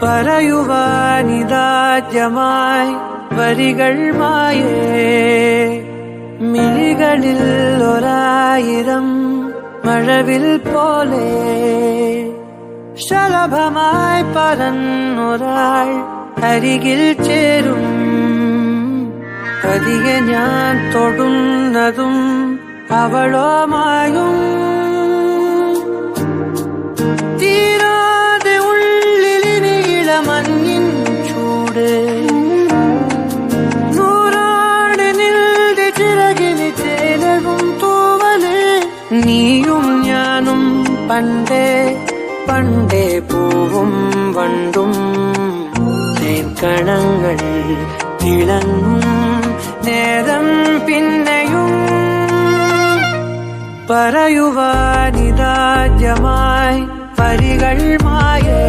പറയുവാനിതാദ്യമായി വരികൾ മായേ മിഴികളിൽ ഒരായിരം മഴവിൽ പോലെ ശലഭമായി പറന്നൊരാൾ അരികിൽ ചേരും പതിയെ ഞാൻ തൊടുന്നതും അവളോ മായും തീരാതെ ഉള്ളിലിനി ഇളമഞ്ഞിൻ ചൂട് നൂറാണ് നിന്റെ ചിറകിന് ചേലവും തൂവല് നീയും ഞാനും പണ്ടേ പണ്ടേ പൂവും വണ്ടും തേൻകണങ്ങൾ തിളങ്ങും നേരം പിന്നെയും പറയുവാനിതാദ്യമായി വരികൾ മായേ